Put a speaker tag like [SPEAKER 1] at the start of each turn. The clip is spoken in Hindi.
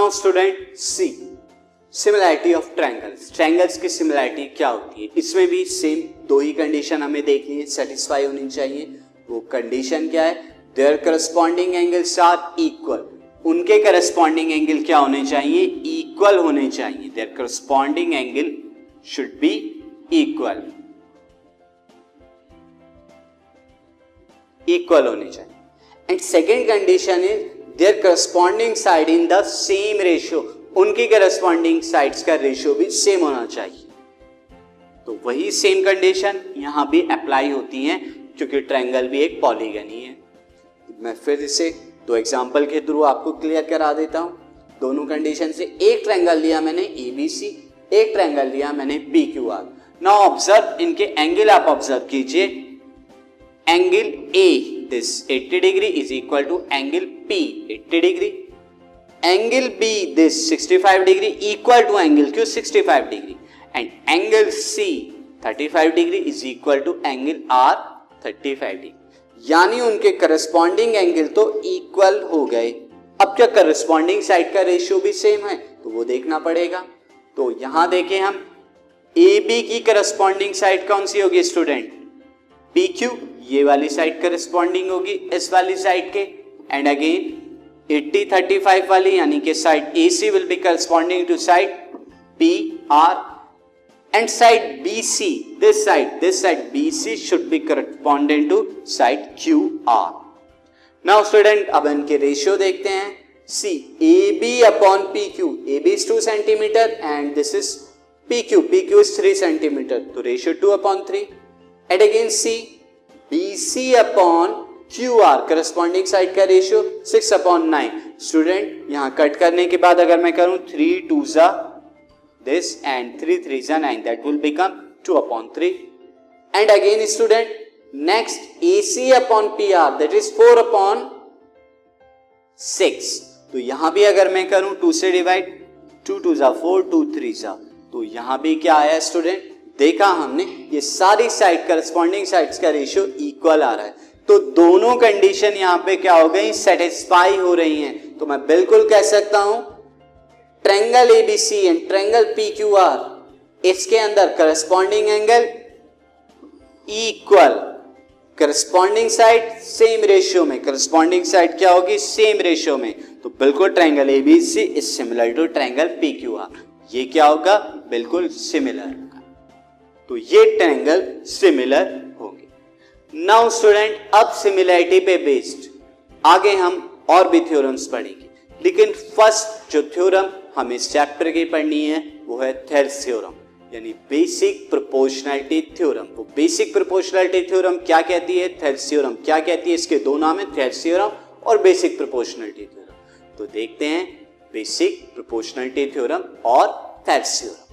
[SPEAKER 1] Now student C similarity of triangles. Triangles की सिमिलैरिटी क्या होती है? इसमें भी सेम दो ही कंडीशन हमें देखनी है, सेटिस्फाई होनी चाहिए। वो कंडीशन क्या है? Their corresponding angles are equal. उनके करस्पॉन्डिंग एंगल क्या होने चाहिए? इक्वल होने चाहिए। Their corresponding angle should be equal, equal होने चाहिए। And second condition is their corresponding side in the same ratio. उनकी करस्पॉन्डिंग साइड्स का रेशियो भी सेम होना चाहिए। तो वही सेम कंडीशन यहां भी अप्लाई होती है, क्योंकि ट्रायंगल भी एक पॉलीगन ही है। मैं फिर इसे दो एग्जांपल के थ्रू आपको क्लियर करा देता हूं। दोनों कंडीशन से एक ट्रायंगल लिया मैंने ABC, एक ट्रायंगल लिया मैंने PQR। नाउ ऑब्जर्व इनके एंगल, आप ऑब्जर्व कीजिए। Angle A this 80 degree is equal to angle P 80 degree. Angle B this 65 degree equal to angle Q 65 degree. And angle C 35 degree is equal to angle R 35 degree. यानी उनके करस्पॉन्डिंग एंगल तो इक्वल हो गए। अब क्या करस्पॉन्डिंग साइड का रेशियो भी सेम है? तो वो देखना पड़ेगा। तो यहां देखें हम, AB की करस्पॉन्डिंग साइड कौन सी होगी स्टूडेंट? PQ, ये वाली साइड करस्पॉन्डिंग होगी इस वाली साइड के। एंड अगेन 80-35 वाली यानी कि side AC will be corresponding to side PR, and side BC, this side BC should be corresponding to side QR. Now student, अब इनके रेशियो देखते हैं। See, AB upon PQ, AB is 2 centimeter and this is PQ is 3 centimeter, तो ratio 2 upon 3. And again see, BC upon QR, corresponding side का रेशियो 6 upon 9. स्टूडेंट यहाँ कट करने के बाद अगर मैं करूं 3 2s this and 3 3s 9, that will become 2 upon 3. And again student, next AC upon PR, that is 4 upon 6. तो यहां भी अगर मैं करूं 2 से डिवाइड, 2 2s 4 2 3s, तो यहां भी क्या आया स्टूडेंट? देखा हमने, ये सारी साइड करस्पॉन्डिंग साइड्स का रेशियो इक्वल आ रहा है। तो दोनों कंडीशन यहां पे क्या हो गई? सेटिस्फाई हो रही हैं। तो मैं बिल्कुल कह सकता हूं triangle ABC and triangle PQR, इसके अंदर corresponding angle equal, corresponding side same ratio में। करस्पॉन्डिंग साइड क्या होगी? सेम रेशियो में। तो बिल्कुल triangle ABC is similar to triangle PQR। ये क्या होगा? बिल्कुल सिमिलर होगा। तो ये ट्रायंगल सिमिलर होंगे। नाउ स्टूडेंट, अब सिमिलैरिटी पे बेस्ड आगे हम और भी थ्योरम्स पढ़ेंगे, लेकिन फर्स्ट जो थ्योरम हमें इस चैप्टर की पढ़नी है वो है थेल्स थ्योरम, यानी बेसिक प्रोपोर्शनैलिटी थ्योरम। वो बेसिक प्रोपोर्शनैलिटी थ्योरम क्या कहती है, थेल्स थ्योरम क्या कहती है? इसके दो नाम है, थेल्स थ्योरम और बेसिक प्रोपोर्शनैलिटी थ्योरम। तो देखते हैं बेसिक प्रोपोर्शनैलिटी थ्योरम और थेल्स थ्योरम।